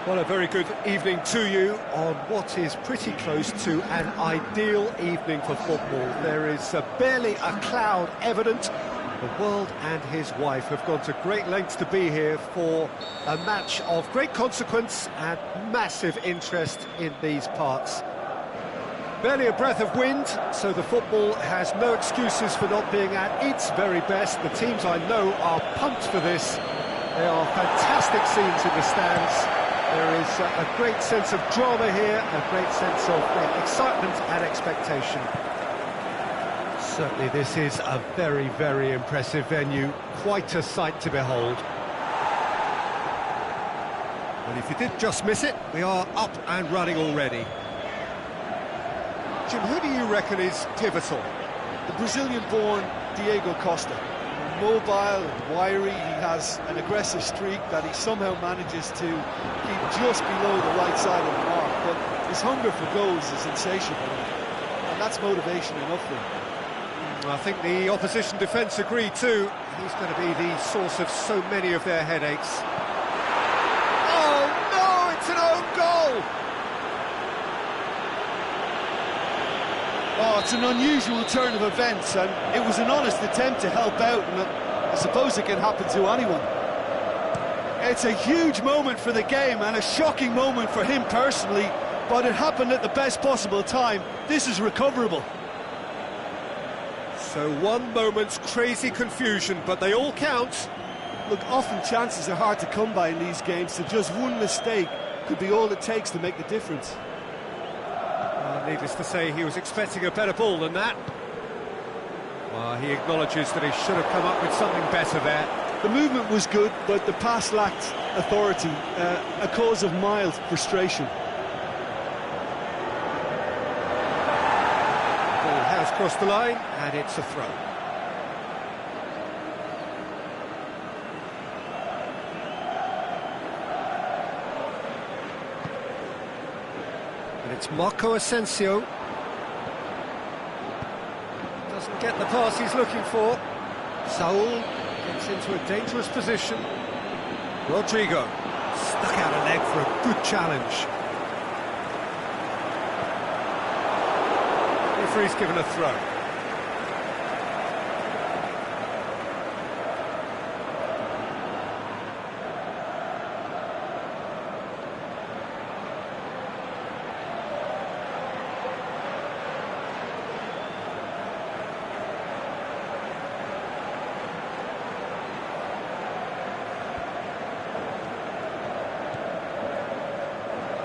Well, a very good evening to you on what is pretty close to an ideal evening for football. There is barely a cloud evident. The world and his wife have gone to great lengths to be here for a match of great consequence and massive interest in these parts. Barely a breath of wind, so the football has no excuses for not being at its very best. The teams I know are pumped for this. There are fantastic scenes in the stands. There is a great sense of drama here, a great sense of excitement and expectation. Certainly this is a very, very impressive venue, quite a sight to behold. Well, if you did just miss it, we are up and running already. Jim, who do you reckon is pivotal? The Brazilian-born Diego Costa. Mobile and wiry, he has an aggressive streak that he somehow manages to keep just below the right side of the mark, but his hunger for goals is insatiable, and that's motivation enough for him. I think the opposition defence agree too. He's going to be the source of so many of their headaches. Oh no, it's an own goal! Oh, it's an unusual turn of events, and it was an honest attempt to help out, and I suppose it can happen to anyone. It's a huge moment for the game, and a shocking moment for him personally, but it happened at the best possible time. This is recoverable. So one moment's crazy confusion, but they all count. Look, often chances are hard to come by in these games, so just one mistake could be all it takes to make the difference. Needless to say, he was expecting a better ball than that. Well, he acknowledges that he should have come up with something better there. The movement was good, but the pass lacked authority, a cause of mild frustration. The ball has crossed the line, and it's a throw. It's Marco Asensio. Doesn't get the pass he's looking for. Saul gets into a dangerous position. Rodrigo stuck out a leg for a good challenge. Referee's given a throw.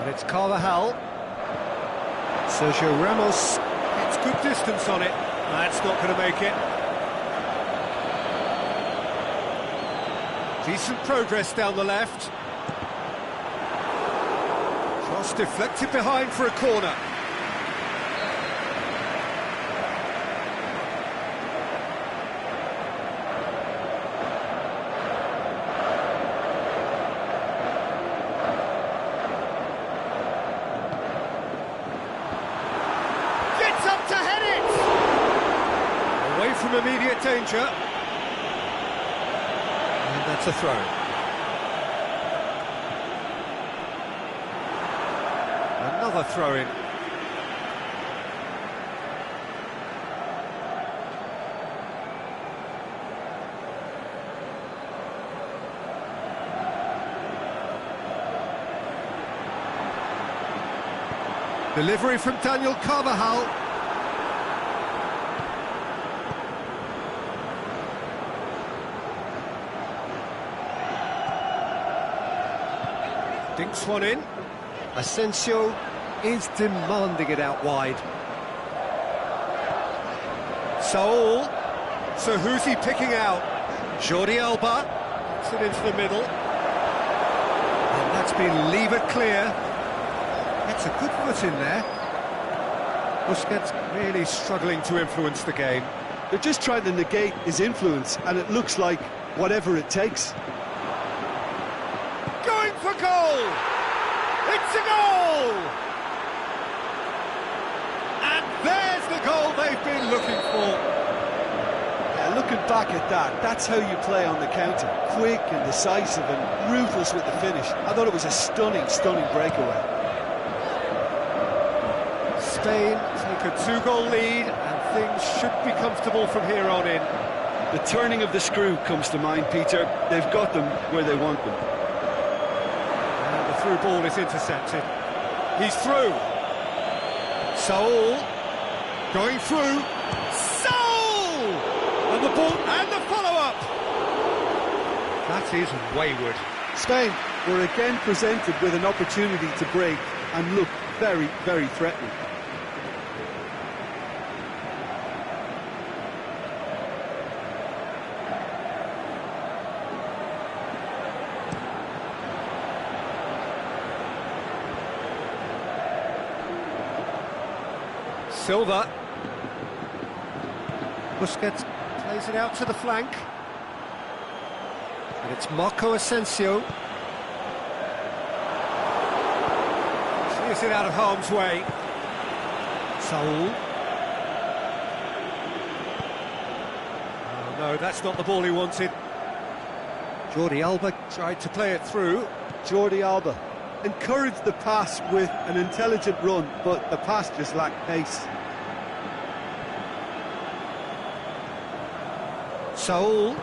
It's Carvajal. Sergio Ramos gets good distance on it. That's not going to make it. Decent progress down the left. Cross deflected behind for a corner. From immediate danger, and that's a throw. Another throw-in. Delivery from Daniel Carvajal. Dinks one in. Asensio is demanding it out wide. Saul. So who's he picking out? Jordi Alba. Puts it into the middle. And that's been levered clear. Gets a good foot in there. Busquets really struggling to influence the game. They're just trying to negate his influence, and it looks like whatever it takes. Going for goal! It's a goal! And there's the goal they've been looking for. Yeah, look looking back at that, that's how you play on the counter. Quick and decisive and ruthless with the finish. I thought it was a stunning, stunning breakaway. Spain take a 2-goal lead, and things should be comfortable from here on in. The turning of the screw comes to mind, Peter. They've got them where they want them. And the through ball is intercepted. He's through. Saul going through. Saul! And the ball and the follow-up. That is wayward. Spain were again presented with an opportunity to break and look very, very threatening. Silva. Busquets plays it out to the flank. And it's Marco Asensio. Clears it out of harm's way. Saul. Oh no, that's not the ball he wanted. Jordi Alba tried to play it through. Jordi Alba encouraged the pass with an intelligent run, but the pass just lacked pace. Saul.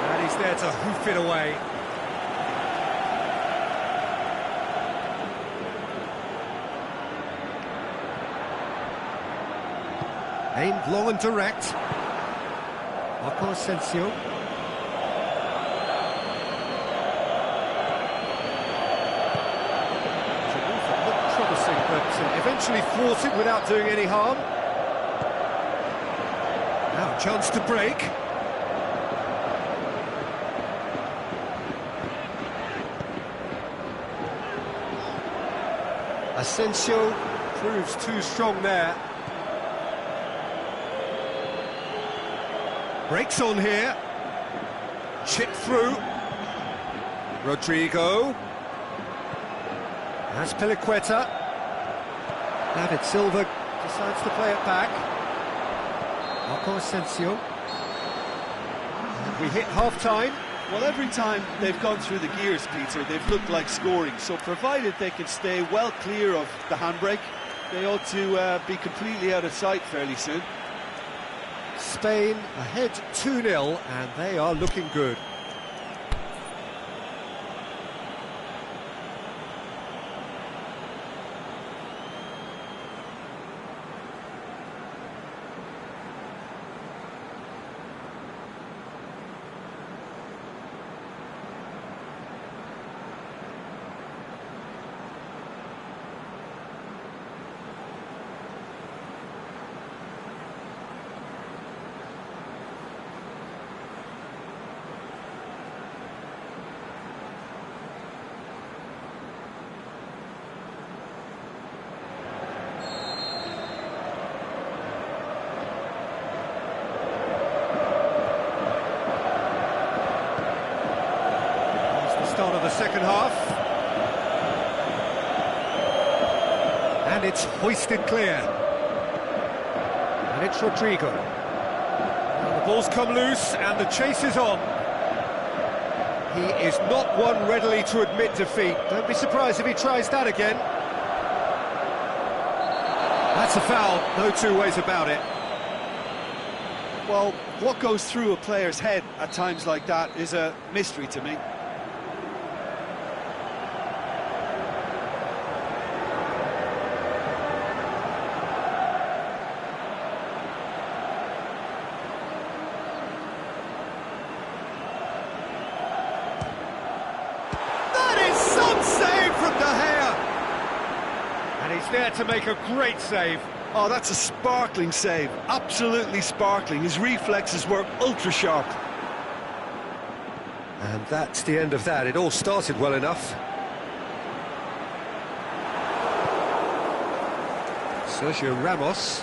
And he's there to hoof it away. Aimed long and direct. Marco Asensio. Promising, but eventually thwarted without doing any harm. Now, chance to break. Asensio proves too strong there. Breaks on here. Chip through. Rodrigo. That's Peliqueta. David Silva decides to play it back. Marco Asensio. And we hit half-time. Well, every time they've gone through the gears, Peter, they've looked like scoring. So provided they can stay well clear of the handbrake, they ought to be completely out of sight fairly soon. Spain ahead 2-0, and they are looking good. Start of the second half, and it's hoisted clear, and it's Rodrigo. Now the ball's come loose and the chase is on. He is not one readily to admit defeat. Don't be surprised if he tries that again. That's a foul, no two ways about it. Well, what goes through a player's head at times like that is a mystery to me. There to make a great save. Oh, that's a sparkling save, absolutely sparkling. His reflexes were ultra sharp. And that's the end of that. It all started well enough. Sergio Ramos.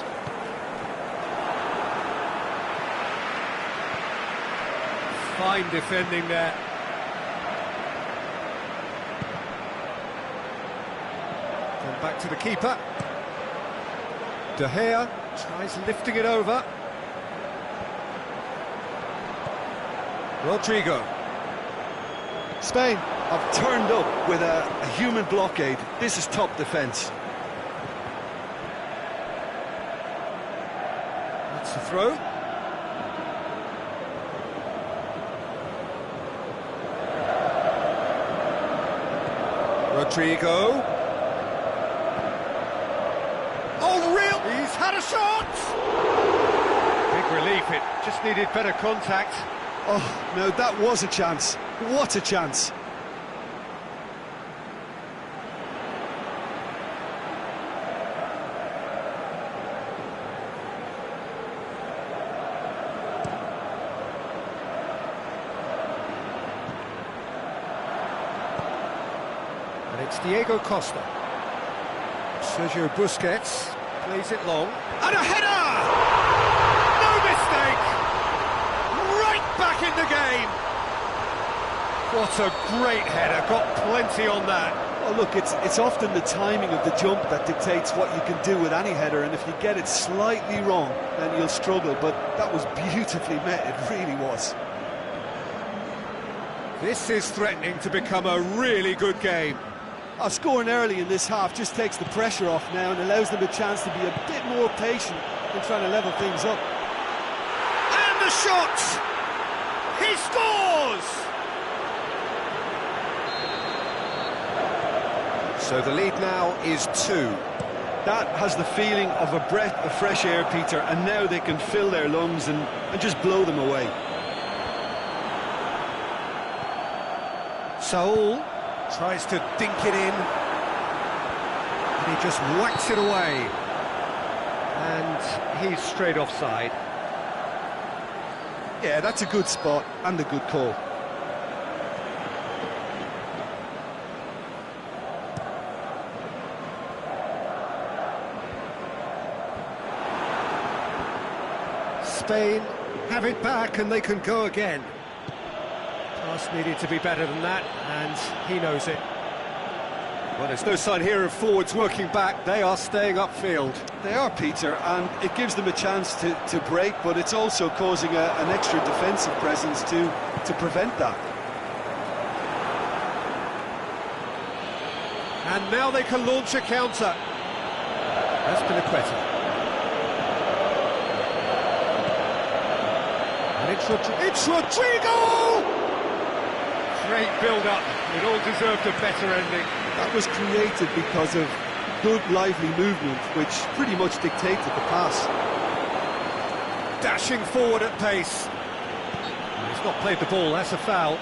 Fine defending there. Back to the keeper. De Gea. Tries lifting it over. Rodrigo. Spain have turned up with a human blockade. This is top defence. That's the throw. Rodrigo. Oh, real! He's had a shot! Big relief, it just needed better contact. Oh, no, that was a chance. What a chance. And it's Diego Costa. Sergio Busquets plays it long. And a header! No mistake! Right back in the game! What a great header, got plenty on that. Well, look, it's often the timing of the jump that dictates what you can do with any header, and if you get it slightly wrong, then you'll struggle, but that was beautifully met, it really was. This is threatening to become a really good game. Scoring early in this half just takes the pressure off now and allows them a chance to be a bit more patient in trying to level things up. And the shot! He scores! So the lead now is 2. That has the feeling of a breath of fresh air, Peter, and now they can fill their lungs and just blow them away. Saul tries to dink it in, and he just whacks it away, and he's straight offside. Yeah, that's a good spot and a good call. Spain have it back and they can go again. Pass needed to be better than that, and he knows it. Well, there's no sign here of forwards working back. They are staying upfield. They are, Peter, and it gives them a chance to break, but it's also causing an extra defensive presence to prevent that. And now they can launch a counter. That's Piliqueta. And it's Rodrigo! Great build-up. It all deserved a better ending. That was created because of good, lively movement, which pretty much dictated the pass. Dashing forward at pace. He's not played the ball, that's a foul.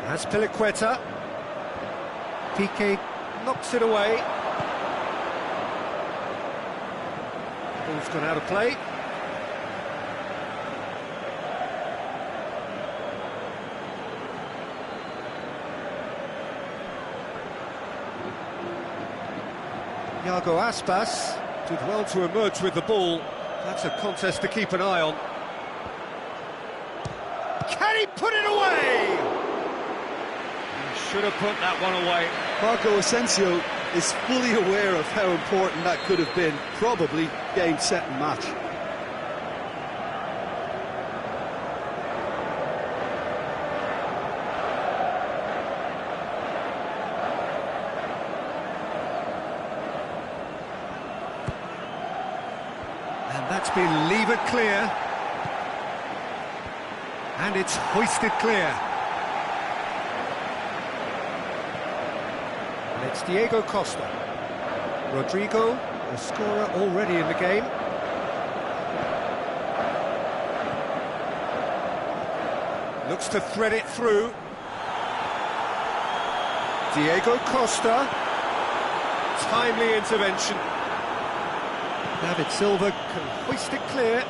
That's Piliqueta. Piqué knocks it away. Ball's gone out of play. Iago Aspas did well to emerge with the ball. That's a contest to keep an eye on. Can he put it away? Should have put that one away. Marco Asensio is fully aware of how important that could have been. Probably game, set and match. And that's been levered clear. And it's hoisted clear. It's Diego Costa. Rodrigo, the scorer already in the game. Looks to thread it through. Diego Costa. Timely intervention. David Silva can hoist it clear.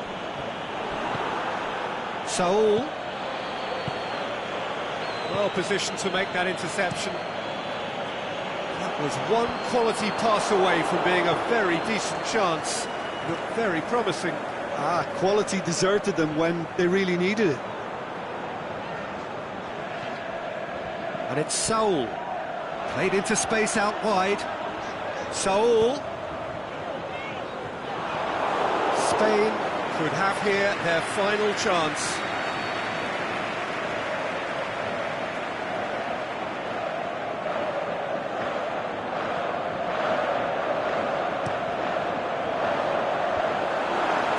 Saul. Well positioned to make that interception. was one quality pass away from being a very decent chance. Looked very promising. Quality deserted them when they really needed it. And it's Saul. Played into space out wide. Saul. Spain could have here their final chance.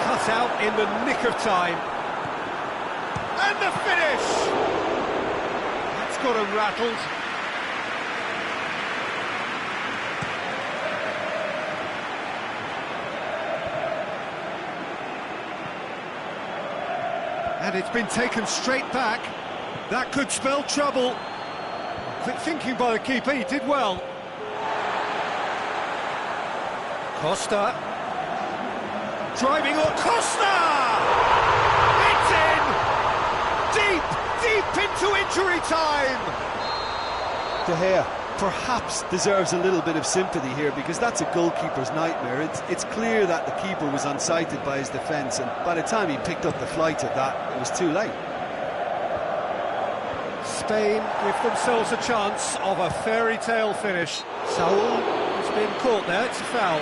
Cut out in the nick of time. And the finish! That's got him rattled. And it's been taken straight back. That could spell trouble. Quick thinking by the keeper, he did well. Costa. Driving on Costa! It's in! Deep into injury time! De Gea perhaps deserves a little bit of sympathy here, because that's a goalkeeper's nightmare. It's clear that the keeper was unsighted by his defence, and by the time he picked up the flight of that, it was too late. Spain give themselves a chance of a fairy tale finish. Saul has been caught there, it's a foul.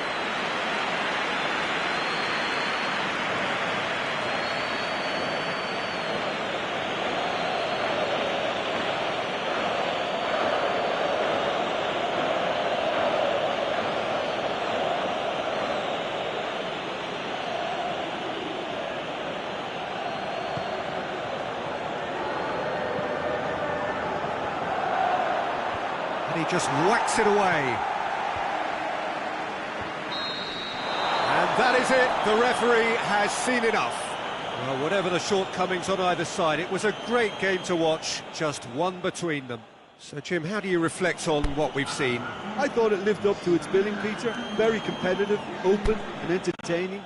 And he just whacks it away. And that is it. The referee has seen enough. Well, whatever the shortcomings on either side, it was a great game to watch, just one between them. So, Jim, how do you reflect on what we've seen? I thought it lived up to its billing, Peter. Very competitive, open and entertaining.